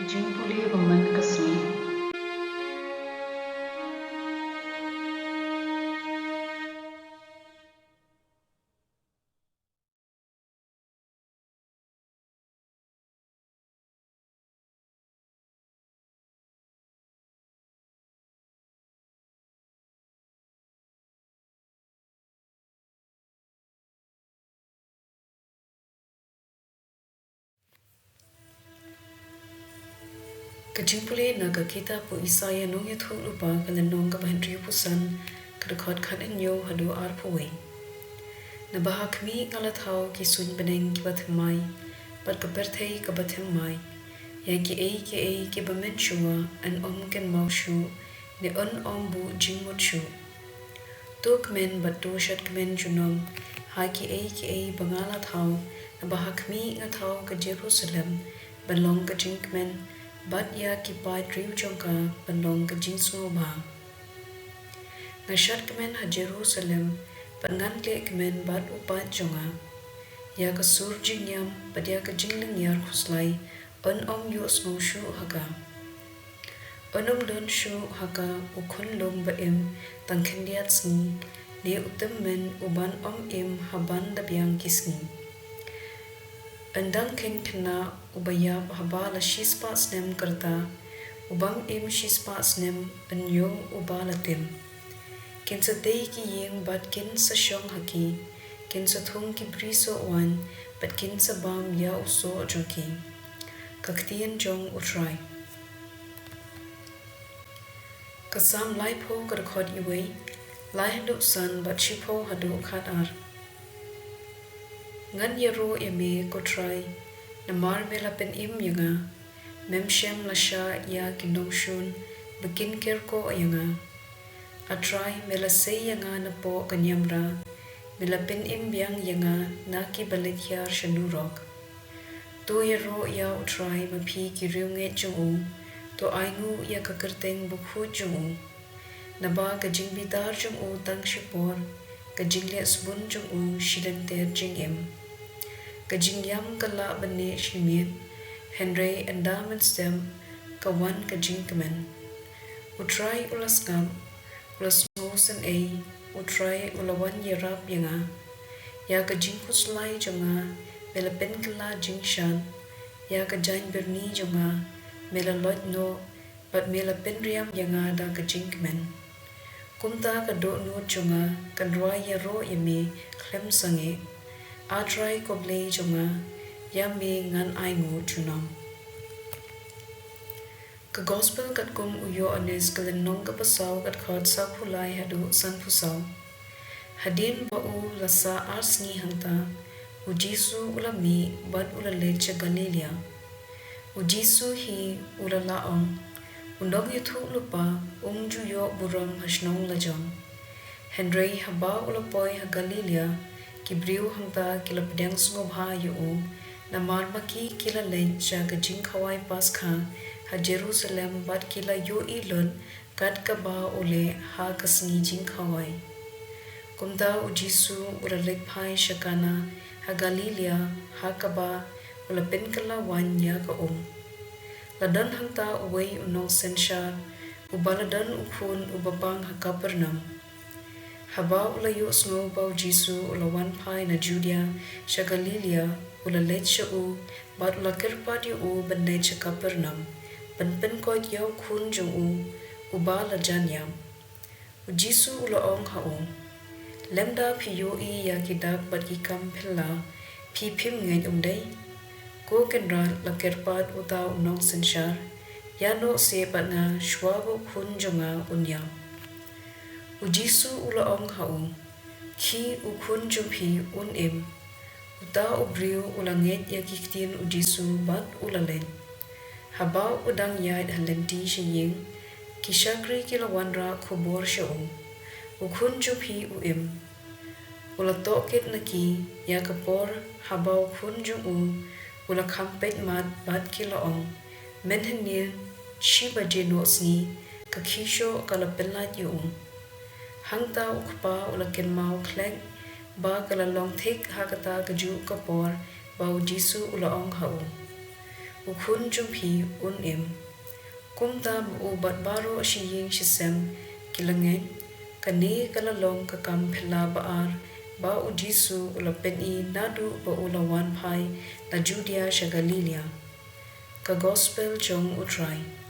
jingpule beman kasmi. Kajingpule na kita pu isaya nong ya thuk lupa kala nong ka bahendri pusan kadakot khanin yo hadu arpuwe. Na bahakmi ngala thau ki sun beneng ki bathmai pat ka perthei ka bathmai ya ki ki bamen shua an ken mau shu ne on bu jingmut shu. Tuk men bat do shat kmen junom ha ki bangala thau na bahakmi nga thau ka Jerusalem balong ka jingkmen bat ya ki pai triu chongka panlong ka jinsmo ba. Ngashat kemen ha Jerusalem pangan le kemen bat upat jonga. Ya ka sur jingyam bat ya ka jingling yar khuslai on yo smo shu haka. Onom don shu haka ukun long ba im tangkendiat sni ne utem men uban im haban da biang kisni. Andang ken kena ubayab habala shispa snem karta ubang im shispa snem anyong ubalatim. Ken sa day ki yeng bat ken sa shong haki ken sa thung ki briso wan bat ken sa bam ya uso joki. Ktien jong utrai. Kasam lai po kadakot iwe lai hadu san bat shipo hadu khat ar. Ngan yaro eme ko try na mar mela pen im yanga mem shem la sha ya kinong shun bikin ker ko yanga a try mela say yanga na po kanyamra mela pen im biang yanga na ki balit yar shanurok to yaro ya try mapi ki riunge chung to aingu ya kakerteng bukhu chung na ba ka jingbitar chung tang shipor ka jingle sbun chung shilenter jingem Kajingyam kala bane shimit, Henry endowment stem, kawan kajingkaman. Utray ulas ngam, ulas ngosan utray ulawan yarap yanga. Ya kajingkus lai jonga, mela pen kala jingshan. Ya kajain berni jonga, mela lot no, but mela pen riam yanga da kajingkaman. Kumta kado no jonga, kadwa yaro yame, klem sange. Atrai ko Blei jonga yami ngan aingu chunam. Ka gospel kat kum uyo anis kalen nong ka pasaw kat khot sa phulai hadu san pusaw. Hadin ba u lasa arsngi hangta u Jisu ulami bat ulale cha Galilea. U Jisu hi ulala ong undog yuthu lupa juyo buram hasnong lajong. Henry haba ulapoi ha Galilea Kibriu hangta kila pedang sungobha yu na marmaki kila len sya ka jingkhawai paskha ha Jerusalem bat kila yu ilon kat ka ba ule ha kasngi jingkhawai. Kumta u Jisu ula lekpai syakana ha Galilea ha ka ba ula penkala wan ya ka Ladan hangta uwei unong sensyar ubaladan ukun ubabang ha Kapernam. Haba ula yu sngo bau Jisu ula wan pai na Judea sya Galilea ula let sya bat ula kerpat yu bandai sya Kapernam pen kot yau kun jung uba la janyam. U Jisu ula ong ha lemda pi yu ya kidak bat ki kam phela pi phim ngai day ko kenra la kerpat uta unong sensyar ya no se bat nga shwabu kun junga unyam. U Jisu ula ong ki ukun jumpi im uta ubriu ula nget ya ktien u Jisu bat ula len haba udang yait halenti shiying ki shakri kila wanra kubor sya ukun jumpi im ula tokit na ki ya kapor haba ukun jum ula kampet mat bat kila ong menhenir shiba jeno sni kakisho kala pelat yu hangta ukpa ula ken mau klek ba kala long thik hakata kaju kapor bau Jisu ula ong ukhun jumpi unem. Kumta bu bat baro asiying shisem kilangen kani kalalong kakam phela baar ba ujisu ulapen I nadu ba ulawan pai la Judea shagalilia. Ka gospel jong utrai.